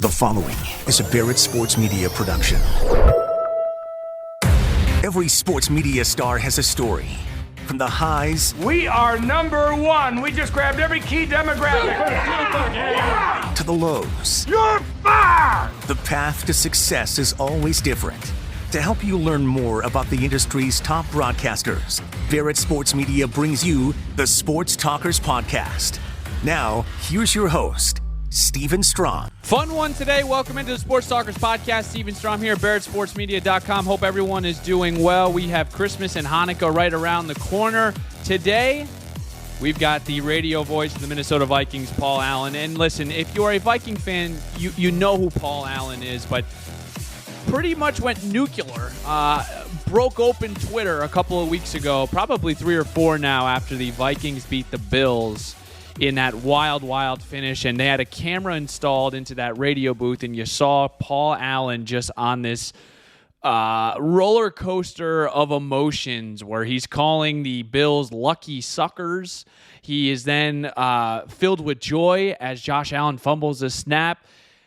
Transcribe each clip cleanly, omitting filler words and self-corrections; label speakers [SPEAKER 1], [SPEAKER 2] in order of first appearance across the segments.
[SPEAKER 1] The following is a Barrett Sports Media production. Every sports media star has a story. From the highs...
[SPEAKER 2] We are number one. We just grabbed every key demographic.
[SPEAKER 1] To the lows.
[SPEAKER 2] You're fired!
[SPEAKER 1] The path to success is always different. To help you learn more about the industry's top broadcasters, Barrett Sports Media brings you the Sports Talkers Podcast. Now, here's your host, Steven Strom.
[SPEAKER 3] Fun one today. Welcome into the Sports Talkers Podcast. Steven Strom here, BarrettSportsMedia.com. Hope everyone is doing well. We have Christmas and Hanukkah right around the corner. Today, we've got the radio voice of the Minnesota Vikings, Paul Allen. And listen, if you're a Viking fan, you know who Paul Allen is, but pretty much went nuclear. Broke open Twitter a couple of weeks ago, probably 3 or 4 now, after the Vikings beat the Bills in that wild finish, and they had a camera installed into that radio booth, and you saw Paul Allen just on this roller coaster of emotions where he's calling the Bills lucky suckers. He is then filled with joy as Josh Allen fumbles a snap.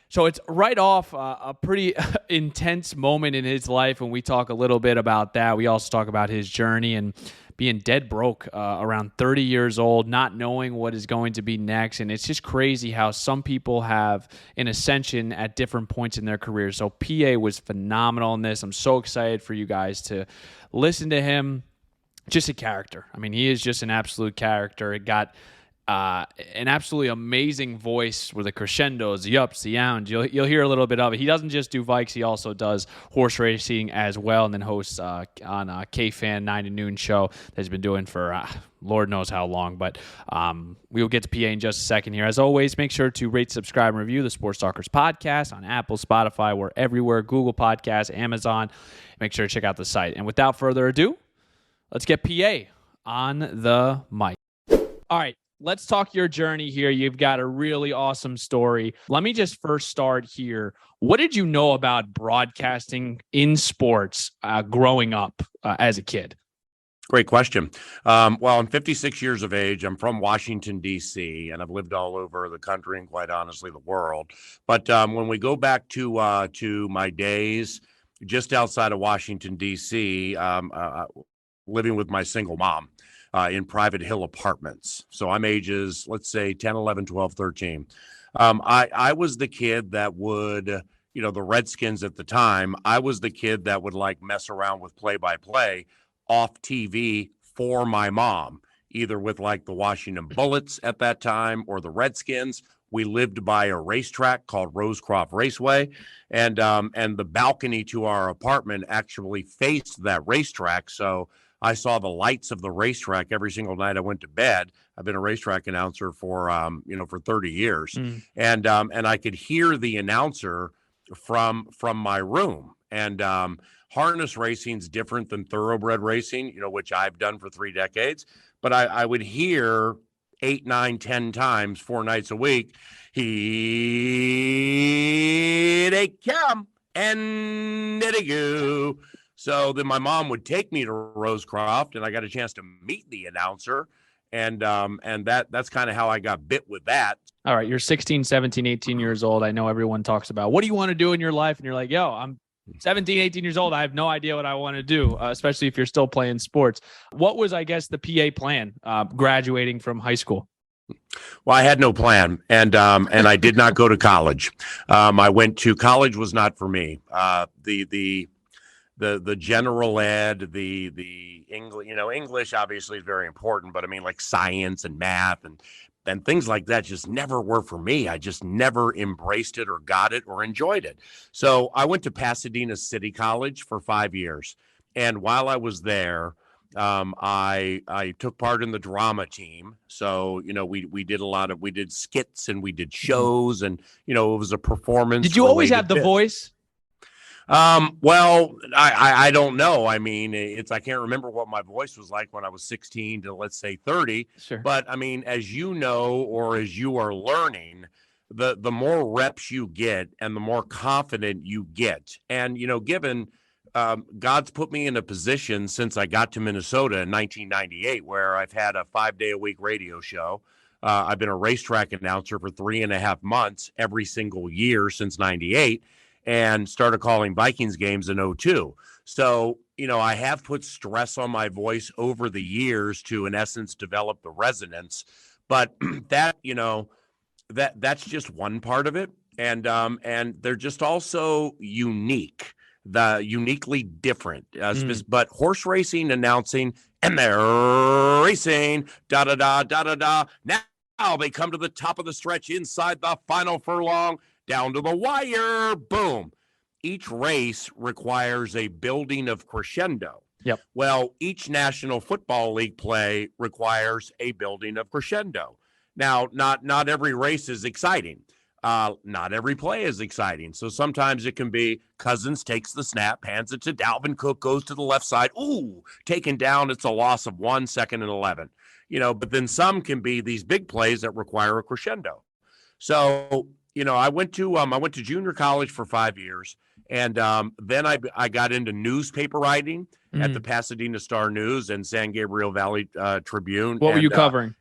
[SPEAKER 3] So it's right off a pretty intense moment in his life, and we talk a little bit about that. We also talk about his journey and being dead broke around 30 years old, not knowing what is going to be next. And it's just crazy how some people have an ascension at different points in their career. So PA was phenomenal in this. I'm so excited for you guys to listen to him. Just a character. I mean, he is just an absolute character. It got an absolutely amazing voice with the crescendos, the ups, the downs. You'll hear a little bit of it. He doesn't just do Vikes, he also does horse racing as well, and then hosts on KFAN 9 to noon show that he's been doing for Lord knows how long. But we will get to PA in just a second here. As always, make sure to rate, subscribe, and review the Sports Talkers Podcast on Apple, Spotify, we're everywhere, Google Podcasts, Amazon. Make sure to check out the site. And without further ado, let's get PA on the mic. All right. Let's talk your journey here. You've got a really awesome story. Let me just first start here. What did you know about broadcasting in sports growing up as a kid?
[SPEAKER 4] Great question. Well, I'm 56 years of age. I'm from Washington, D.C., and I've lived all over the country and, quite honestly, the world. But when we go back to my days just outside of Washington, D.C., living with my single mom, in private hill apartments. So I'm ages, let's say 10, 11, 12, 13. I was the kid that would, the Redskins at the time, I was the kid that would like mess around with play-by-play off TV for my mom, either with like the Washington Bullets at that time or the Redskins. We lived by a racetrack called Rosecroft Raceway, and the balcony to our apartment actually faced that racetrack. So I saw the lights of the racetrack every single night I went to bed. I've been a racetrack announcer for 30 years. And I could hear the announcer from my room. And harness racing's different than thoroughbred racing, which I've done for 3 decades. But I would hear 8, 9, 10 times, 4 nights a week, here they come and there they go. So then my mom would take me to Rosecroft, and I got a chance to meet the announcer, and that's kind of how I got bit with that.
[SPEAKER 3] All right, you're 16, 17, 18 years old. I know everyone talks about, what do you want to do in your life? And you're like, yo, I'm 17, 18 years old. I have no idea what I want to do, especially if you're still playing sports. What was, I guess, the PA plan graduating from high school?
[SPEAKER 4] Well, I had no plan, and I did not go to college. I went to college was not for me. The general ed, the English, English obviously is very important, but I mean like science and math and things like that just never were for me. I just never embraced it or got it or enjoyed it. So I went to Pasadena City College for 5 years. And while I was there, I took part in the drama team. So, we did skits and we did shows, and, it was a performance.
[SPEAKER 3] Did you always have the voice?
[SPEAKER 4] Well, I don't know. I mean, I can't remember what my voice was like when I was 16 to, let's say, 30.
[SPEAKER 3] Sure.
[SPEAKER 4] But I mean, as you know, or as you are learning, the more reps you get and the more confident you get. And, given God's put me in a position since I got to Minnesota in 1998, where I've had a 5-day-a-week radio show. I've been a racetrack announcer for 3.5 months every single year since '98, and started calling Vikings games in '02. So, I have put stress on my voice over the years to, in essence, develop the resonance. But that, that's just one part of it. And they're just also uniquely different. But horse racing announcing, and they're racing, da da da da da da. Now they come to the top of the stretch inside the final furlong, down to the wire. Boom. Each race requires a building of crescendo.
[SPEAKER 3] Yep.
[SPEAKER 4] Well, each National Football League play requires a building of crescendo. Now, not every race is exciting. Not every play is exciting. So sometimes it can be Cousins takes the snap, hands it to Dalvin Cook, goes to the left side. Ooh, taken down. It's a loss of 1 second and 11. But then some can be these big plays that require a crescendo. So, I went to junior college for 5 years. And then I got into newspaper writing at the Pasadena Star-News and San Gabriel Valley Tribune.
[SPEAKER 3] What were you covering?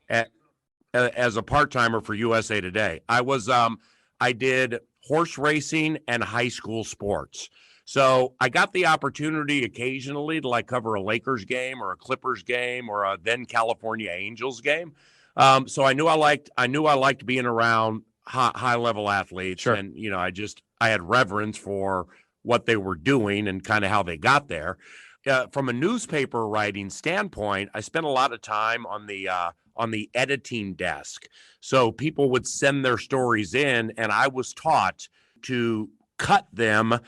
[SPEAKER 4] As a part-timer for USA Today. I did horse racing and high school sports. So I got the opportunity occasionally to cover a Lakers game or a Clippers game or a then California Angels game. So I knew I liked being around high level athletes.
[SPEAKER 3] Sure.
[SPEAKER 4] And, I had reverence for what they were doing and kind of how they got there. From a newspaper writing standpoint, I spent a lot of time on the editing desk. So people would send their stories in, and I was taught to cut them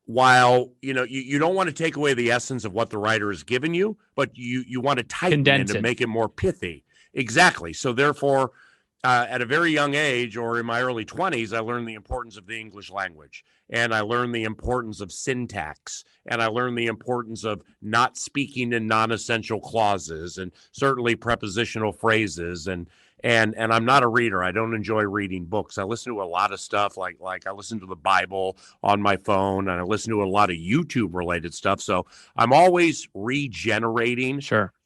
[SPEAKER 4] while, you don't want to take away the essence of what the writer has given you, but you want to tighten it and make it more pithy. Exactly. So therefore, at a very young age, or in my early 20s, I learned the importance of the English language, and I learned the importance of syntax, and I learned the importance of not speaking in non-essential clauses, and certainly prepositional phrases. And I'm not a reader. I don't enjoy reading books. I listen to a lot of stuff, like I listen to the Bible on my phone, and I listen to a lot of YouTube related stuff. So I'm always regenerating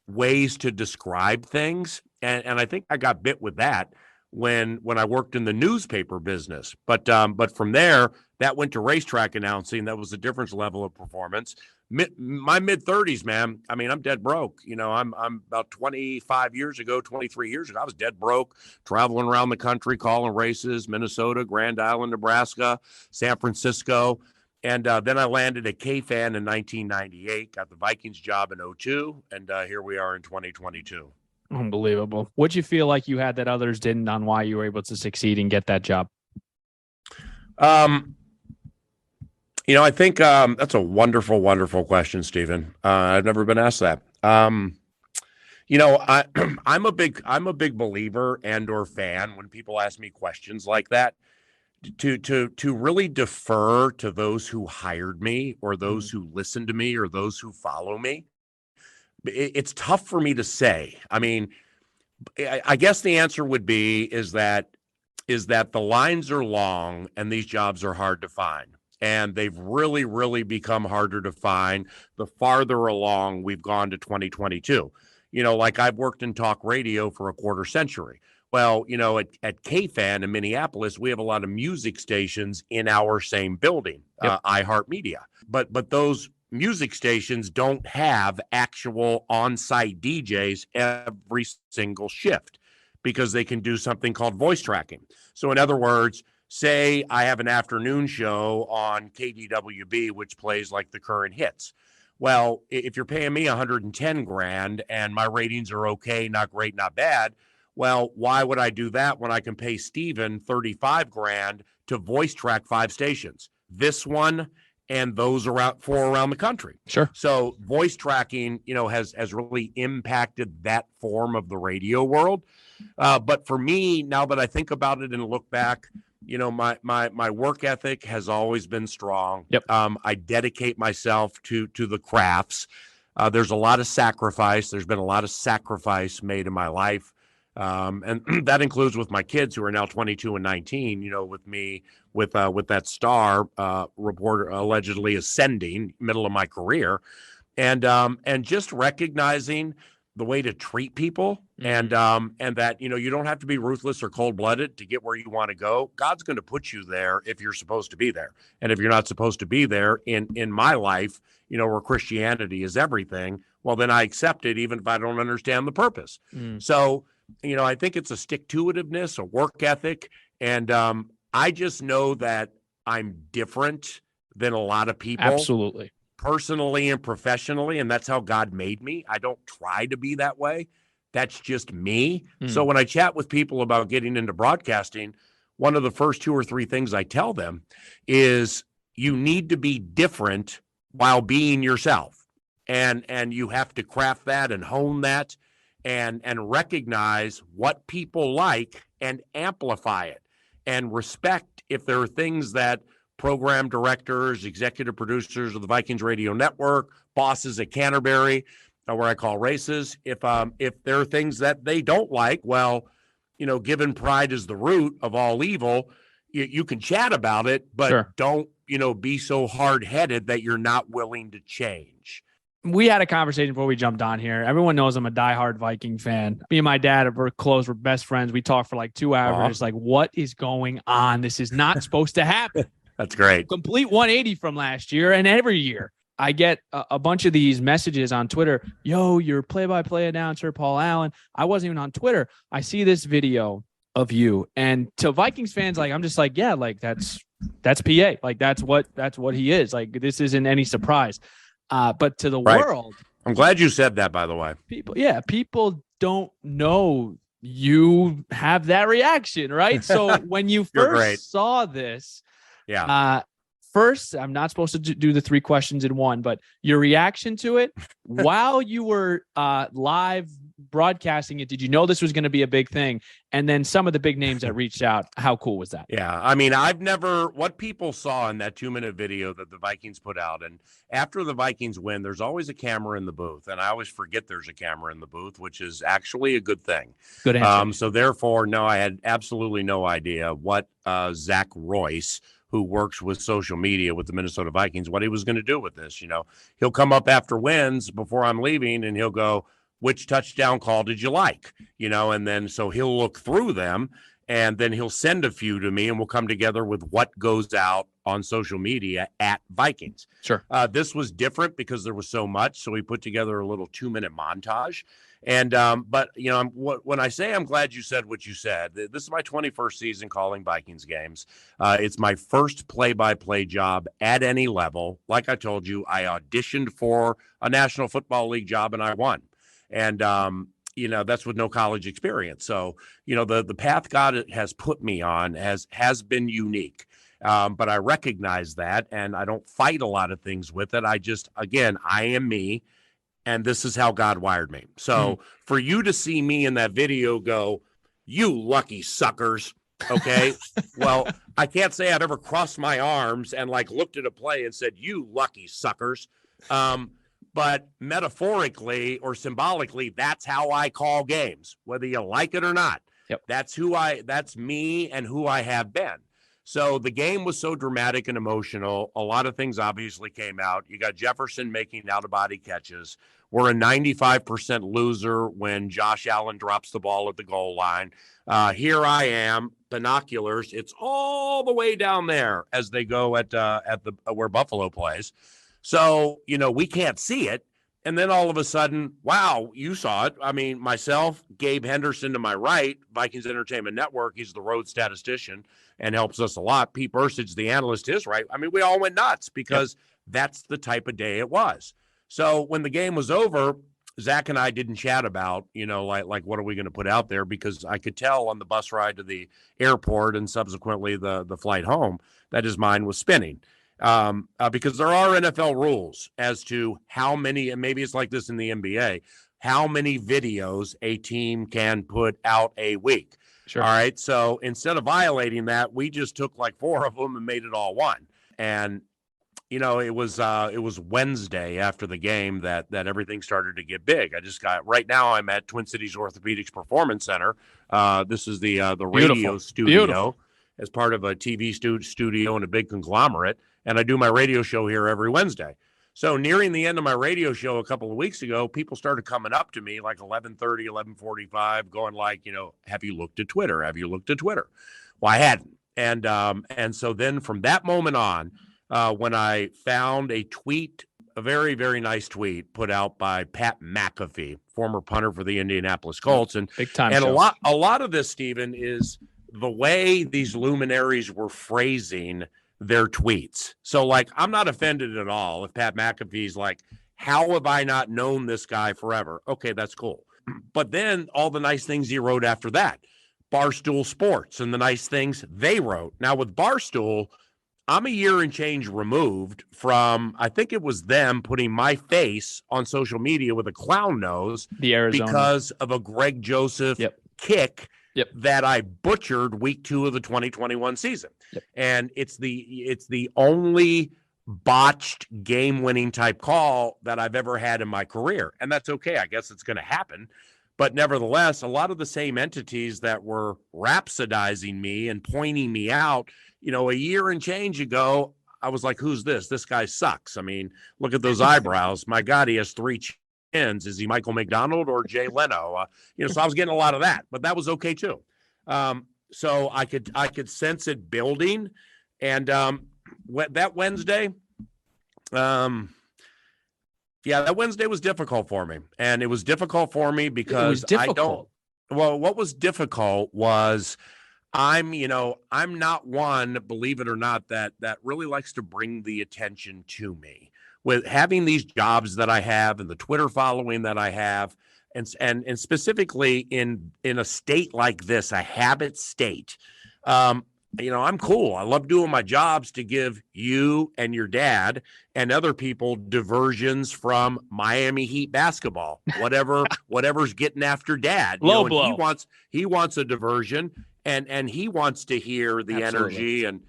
[SPEAKER 4] ways to describe things. And I think I got bit with that when I worked in the newspaper business. But from there, that went to racetrack announcing. That was a different level of performance. My mid-30s, man. I mean, I'm dead broke. I'm about 23 years ago, I was dead broke, traveling around the country, calling races, Minnesota, Grand Island, Nebraska, San Francisco. And then I landed at KFAN in 1998, got the Vikings job in '02, and here we are in 2022.
[SPEAKER 3] Unbelievable. What'd you feel like you had that others didn't on why you were able to succeed and get that job?
[SPEAKER 4] I think that's a wonderful, wonderful question, Stephen. I've never been asked that. I'm a big believer and or fan when people ask me questions like that, to really defer to those who hired me or those who listen to me or those who follow me. It's tough for me to say. I mean, I guess the answer would be is that the lines are long and these jobs are hard to find. And they've really, really become harder to find the farther along we've gone to 2022. I've worked in talk radio for a quarter century. Well, at KFAN in Minneapolis, we have a lot of music stations in our same building, iHeartMedia. But those music stations don't have actual on-site DJs every single shift because they can do something called voice tracking. So in other words, say I have an afternoon show on KDWB, which plays the current hits. Well, if you're paying me $110,000 and my ratings are okay, not great, not bad, well, why would I do that when I can pay Steven $35,000 to voice track 5 stations? This one and those around the country.
[SPEAKER 3] Sure. So
[SPEAKER 4] voice tracking, has really impacted that form of the radio world. But for me, now that I think about it and look back, my work ethic has always been strong.
[SPEAKER 3] Yep.
[SPEAKER 4] I dedicate myself to the crafts. There's a lot of sacrifice. There's been a lot of sacrifice made in my life. And that includes with my kids who are now 22 and 19, with me, with that star reporter allegedly ascending middle of my career. And just recognizing the way to treat people, and that, you don't have to be ruthless or cold-blooded to get where you want to go. God's going to put you there if you're supposed to be there. And if you're not supposed to be there in my life, where Christianity is everything, well, then I accept it even if I don't understand the purpose. So, I think it's a stick-to-itiveness, a work ethic, and I just know that I'm different than a lot of people.
[SPEAKER 3] Absolutely.
[SPEAKER 4] Personally and professionally, and that's how God made me. I don't try to be that way. That's just me. So when I chat with people about getting into broadcasting, one of the first 2 or 3 things I tell them is you need to be different while being yourself. And you have to craft that and hone that and recognize what people like and amplify it and respect if there are things that program directors, executive producers of the Vikings radio network, bosses at Canterbury, where I call races. If there are things that they don't like, well, given pride is the root of all evil, you can chat about it, but don't, be so hard-headed that you're not willing to change.
[SPEAKER 3] We had a conversation before we jumped on here. Everyone knows I'm a diehard Viking fan. Me and my dad are close. We're best friends. We talk for like 2 hours. It's like, what is going on? This is not supposed to happen.
[SPEAKER 4] That's great.
[SPEAKER 3] Complete 180 from last year and every year. I get a bunch of these messages on Twitter. Yo, your play-by-play announcer, Paul Allen. I wasn't even on Twitter. I see this video of you. And to Vikings fans, like, I'm just like, yeah, like that's PA. Like that's what he is. Like, this isn't any surprise. But to the world.
[SPEAKER 4] I'm glad you said that, by the way.
[SPEAKER 3] People don't know you have that reaction, right? So when you first saw this, first, I'm not supposed to do the 3 questions in one, but your reaction to it while you were live broadcasting it, did you know this was going to be a big thing? And then some of the big names that reached out, how cool was that?
[SPEAKER 4] Yeah, I mean, what people saw in that 2-minute video that the Vikings put out, and after the Vikings win, there's always a camera in the booth, and I always forget there's a camera in the booth, which is actually a good thing.
[SPEAKER 3] Good answer.
[SPEAKER 4] So therefore, no, I had absolutely no idea what Zach Royce, who works with social media with the Minnesota Vikings, what he was going to do with this. He'll come up after wins before I'm leaving and he'll go, which touchdown call did you like? And then so he'll look through them and then he'll send a few to me and we'll come together with what goes out on social media at Vikings.
[SPEAKER 3] Sure.
[SPEAKER 4] This was different because there was so much. So we put together a little 2-minute montage. And but when I say I'm glad you said what you said, this is my 21st season calling Vikings games. It's my first play-by-play job at any level. Like I told you, I auditioned for a National Football League job and I won. And that's with no college experience. So the path God has put me on has been unique. But I recognize that, and I don't fight a lot of things with it. I am me. And this is how God wired me. So for you to see me in that video go, you lucky suckers, okay? Well, I can't say I've ever crossed my arms and looked at a play and said, you lucky suckers. But metaphorically or symbolically, that's how I call games, whether you like it or not.
[SPEAKER 3] Yep.
[SPEAKER 4] That's me and who I have been. So the game was so dramatic and emotional. A lot of things obviously came out. You got Jefferson making out-of-body catches. We're a 95% loser when Josh Allen drops the ball at the goal line. Here I am, binoculars. It's all the way down there as they go at the where Buffalo plays. So, we can't see it. And then all of a sudden, wow, you saw it. I mean, myself, Gabe Henderson to my right, Vikings Entertainment Network, he's the road statistician and helps us a lot. Pete Bursage, the analyst, is right. I mean, we all went nuts because that's the type of day it was. So when the game was over, Zach and I didn't chat about, like what are we going to put out there? Because I could tell on the bus ride to the airport and subsequently the flight home that his mind was spinning. Because there are NFL rules as to how many, and maybe it's like this in the NBA, how many videos a team can put out a week.
[SPEAKER 3] Sure.
[SPEAKER 4] All right. So instead of violating that, we just took 4 of them and made it all one. And, it was Wednesday after the game that everything started to get big. Right now I'm at Twin Cities Orthopedics Performance Center. This is the radio studio. Beautiful. As part of a TV studio and a big conglomerate. And I do my radio show here every Wednesday. So nearing the end of my radio show a couple of weeks ago, people started coming up to me like 11:30, 11:45, going like, have you looked at Twitter? Have you looked at Twitter? Well, I hadn't. And so then from that moment on, when I found a tweet, a very, very nice tweet put out by Pat McAfee, former punter for the Indianapolis Colts. And
[SPEAKER 3] big time.
[SPEAKER 4] And a lot of this, Stephen, is the way these luminaries were phrasing their tweets. So like, I'm not offended at all if Pat McAfee's like, how have I not known this guy forever? Okay, that's cool. But then all the nice things he wrote after that, Barstool Sports and the nice things they wrote. Now with Barstool, I'm a year and change removed from, I think it was them putting my face on social media with a clown nose
[SPEAKER 3] the Arizona,
[SPEAKER 4] because of a Greg Joseph kick that I butchered week 2 of the 2021 season. And it's the only botched game-winning type call that I've ever had in my career. And that's okay. I guess it's going to happen. But nevertheless, a lot of the same entities that were rhapsodizing me and pointing me out, a year and change ago, I was like, who's this? This guy sucks. I mean, look at those eyebrows. My God, he has 3 chins. Is he Michael McDonald or Jay Leno? So I was getting a lot of that, but that was okay too. So I could sense it building. And that Wednesday, that Wednesday was difficult for me. And it was difficult for me because what was difficult was I'm not one, believe it or not, that really likes to bring the attention to me. With having these jobs that I have and the Twitter following that I have, and specifically in a state like this, a habit state, I'm cool. I love doing my jobs to give you and your dad and other people diversions from Miami Heat basketball, whatever's getting after dad.
[SPEAKER 3] Low blow.
[SPEAKER 4] He wants a diversion, and he wants to hear the energy and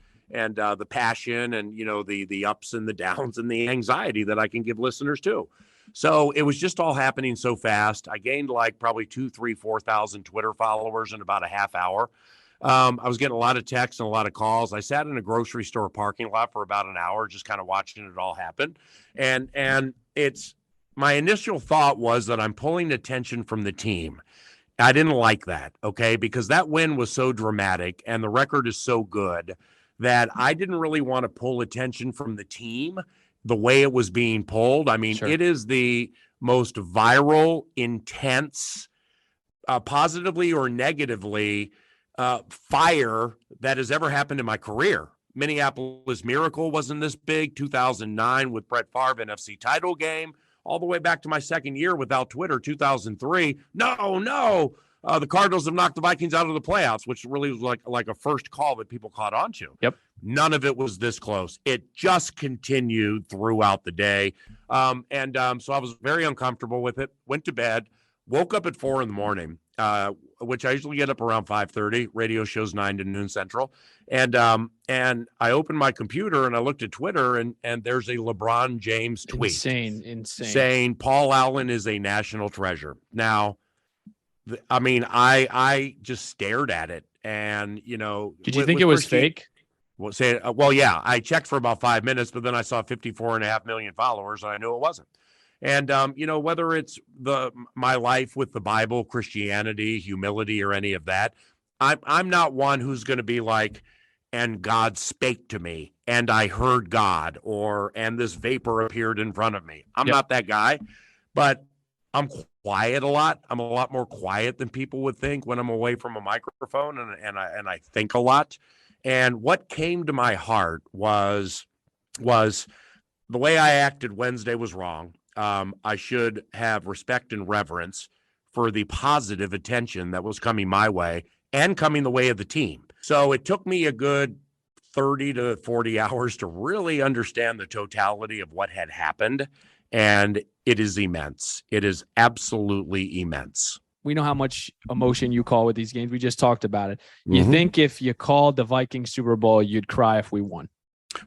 [SPEAKER 4] the passion and, the ups and the downs and the anxiety that I can give listeners too. So it was just all happening so fast. I gained like probably 2,000, 3,000, 4,000 Twitter followers in about a half hour. I was getting a lot of texts and a lot of calls. I sat in a grocery store parking lot for about an hour, just kind of watching it all happen. And it's my initial thought was that I'm pulling attention from the team. I didn't like that. Okay. Because that win was so dramatic and the record is so good that I didn't really want to pull attention from the team the way it was being pulled. I mean, It is the most viral, intense, positively or negatively, fire that has ever happened in my career. Minneapolis Miracle wasn't this big. 2009 with Brett Favre NFC title game, all the way back to my second year without Twitter, 2003. No. The Cardinals have knocked the Vikings out of the playoffs, which really was like a first call that people caught on to.
[SPEAKER 3] Yep.
[SPEAKER 4] None of it was this close. It just continued throughout the day. So I was very uncomfortable with it, went to bed, woke up at 4 a.m, which I usually get up around 5:30. Radio show's 9 to noon Central. And I opened my computer and I looked at Twitter and there's a LeBron James tweet.
[SPEAKER 3] Insane.
[SPEAKER 4] Saying Paul Allen is a national treasure. Now, I mean, I just stared at it and, Did
[SPEAKER 3] you think it was fake?
[SPEAKER 4] Well, yeah, I checked for about 5 minutes, but then I saw 54.5 million followers and I knew it wasn't. And, whether it's my life with the Bible, Christianity, humility, or any of that, I'm not one who's going to be like, and God spake to me and I heard God and this vapor appeared in front of me. I'm not that guy, but I'm quiet a lot. I'm a lot more quiet than people would think when I'm away from a microphone and I think a lot. And what came to my heart was the way I acted Wednesday was wrong. I should have respect and reverence for the positive attention that was coming my way and coming the way of the team. So it took me a good 30 to 40 hours to really understand the totality of what had happened. And it is immense. It is absolutely immense.
[SPEAKER 3] We know how much emotion you call with these games. We just talked about it. You think if you called the Vikings Super Bowl, you'd cry if we won?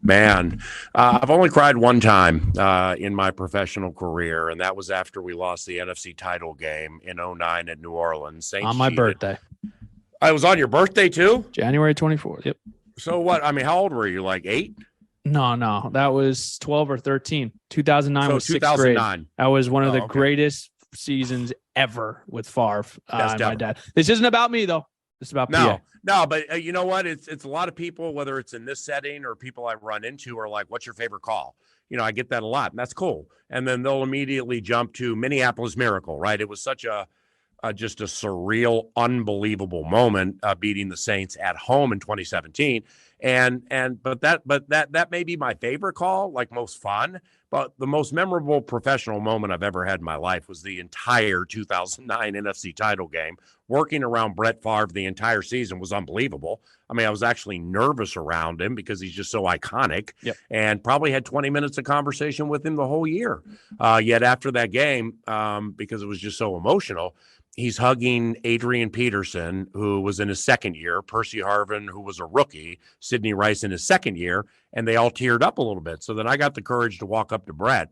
[SPEAKER 4] Man, I've only cried one time in my professional career, and that was after we lost the NFC title game in 2009 at New Orleans. Saints
[SPEAKER 3] on my birthday.
[SPEAKER 4] I was on your birthday too?
[SPEAKER 3] January 24th. Yep.
[SPEAKER 4] So what? I mean, how old were you? Like 8?
[SPEAKER 3] No. That was 12 or 13. 2009
[SPEAKER 4] So
[SPEAKER 3] was sixth grade.
[SPEAKER 4] 2009.
[SPEAKER 3] That was one of the
[SPEAKER 4] okay.
[SPEAKER 3] greatest seasons ever with Favre and my
[SPEAKER 4] ever.
[SPEAKER 3] dad. This isn't about me, though. It's about PA.
[SPEAKER 4] No, but you know what? It's a lot of people, whether it's in this setting or people I run into, are like, "What's your favorite call?" I get that a lot, and that's cool. And then they'll immediately jump to Minneapolis Miracle, right? It was such just a surreal, unbelievable moment, beating the Saints at home in 2017. But that may be my favorite call, like most fun. But the most memorable professional moment I've ever had in my life was the entire 2009 NFC title game. Working around Brett Favre the entire season was unbelievable. I mean, I was actually nervous around him because he's just so iconic.
[SPEAKER 3] Yep.
[SPEAKER 4] And probably had 20 minutes of conversation with him the whole year. Yet after that game, because it was just so emotional, he's hugging Adrian Peterson, who was in his second year, Percy Harvin, who was a rookie, Sidney Rice in his second year, and they all teared up a little bit. So then I got the courage to walk up to Brett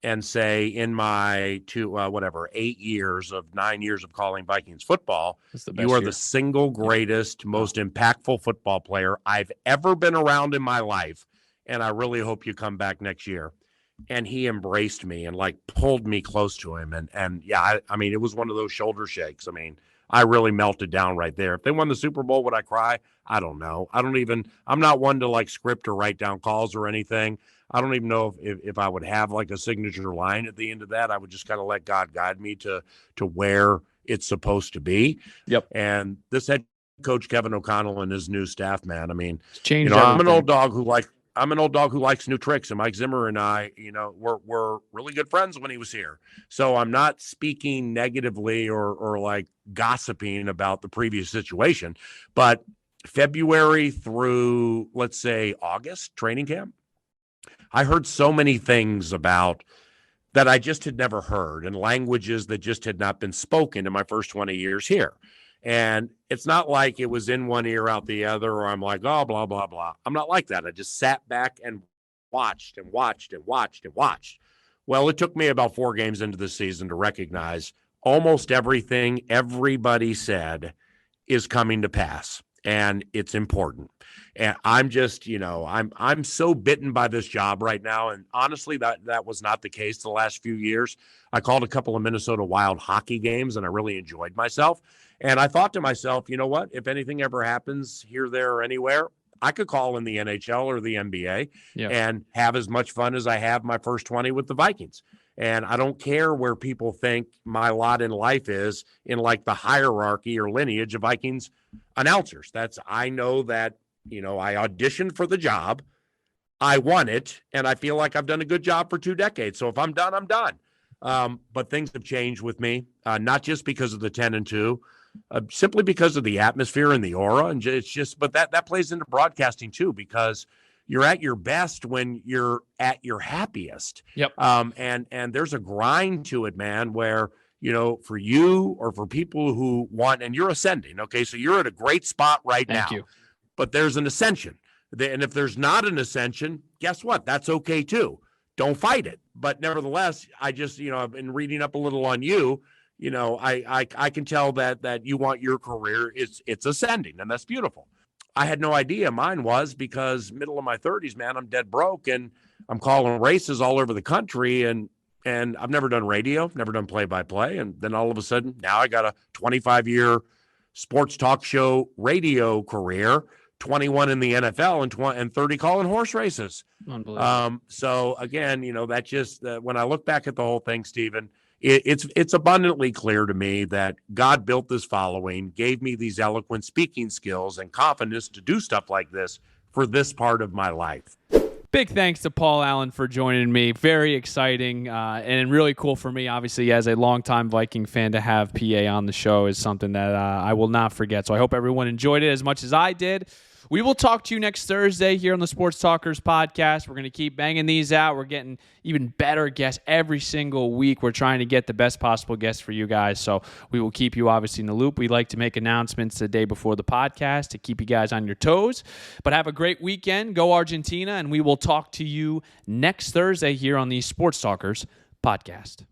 [SPEAKER 4] and say, in my 9 years of calling Vikings football, you are the single greatest, most impactful football player I've ever been around in my life, and I really hope you come back next year. And he embraced me and like pulled me close to him. And yeah, I mean, it was one of those shoulder shakes. I mean, I really melted down right there. If they won the Super Bowl, would I cry? I don't know. I'm not one to like script or write down calls or anything. I don't even know if I would have like a signature line at the end of that. I would just kind of let God guide me to where it's supposed to be.
[SPEAKER 3] Yep.
[SPEAKER 4] And this head coach, Kevin O'Connell, and his new staff, man, I mean,
[SPEAKER 3] changed
[SPEAKER 4] I'm an old dog who likes new tricks, and Mike Zimmer and I, we're really good friends when he was here. So I'm not speaking negatively or like gossiping about the previous situation, but February through, let's say, August training camp, I heard so many things about that I just had never heard, and languages that just had not been spoken in my first 20 years here. And it's not like it was in one ear out the other, or I'm like, oh, blah, blah, blah. I'm not like that. I just sat back and watched and watched and watched and watched. Well, it took me about 4 games into the season to recognize almost everything everybody said is coming to pass, and it's important. And I'm just, I'm so bitten by this job right now. And honestly, that was not the case the last few years. I called a couple of Minnesota Wild hockey games, and I really enjoyed myself. And I thought to myself, you know what? If anything ever happens here, there, or anywhere, I could call in the NHL or the NBA and have as much fun as I have my first 20 with the Vikings. And I don't care where people think my lot in life is in like the hierarchy or lineage of Vikings announcers. I know that, I auditioned for the job. I won it, and I feel like I've done a good job for 2 decades. So if I'm done, I'm done. But things have changed with me, not just because of the 10-2, simply because of the atmosphere and the aura. And it's just, but that plays into broadcasting too, because you're at your best when you're at your happiest.
[SPEAKER 3] Yep.
[SPEAKER 4] And there's a grind to it, man, where, for you or for people who want, and you're ascending. Okay. So you're at a great spot right now.
[SPEAKER 3] Thank you.
[SPEAKER 4] But there's an ascension. And if there's not an ascension, guess what? That's okay too. Don't fight it. But nevertheless, I just, I've been reading up a little on you. I can tell that you want your career, it's ascending, and that's beautiful. I had no idea mine was, because middle of my 30s, man, I'm dead broke, and I'm calling races all over the country, and I've never done radio, never done play-by-play, and then all of a sudden, now I got a 25-year sports talk show radio career, 21 in the NFL and 30 calling horse races.
[SPEAKER 3] Unbelievable.
[SPEAKER 4] So again, that just when I look back at the whole thing, Stephen, it's abundantly clear to me that God built this following, gave me these eloquent speaking skills and confidence to do stuff like this for this part of my life.
[SPEAKER 3] Big thanks to Paul Allen for joining me. Very exciting and really cool for me, obviously, as a longtime Viking fan, to have PA on the show is something that I will not forget. So I hope everyone enjoyed it as much as I did. We will talk to you next Thursday here on the Sports Talkers podcast. We're going to keep banging these out. We're getting even better guests every single week. We're trying to get the best possible guests for you guys. So we will keep you obviously in the loop. We like to make announcements the day before the podcast to keep you guys on your toes. But have a great weekend. Go Argentina. And we will talk to you next Thursday here on the Sports Talkers podcast.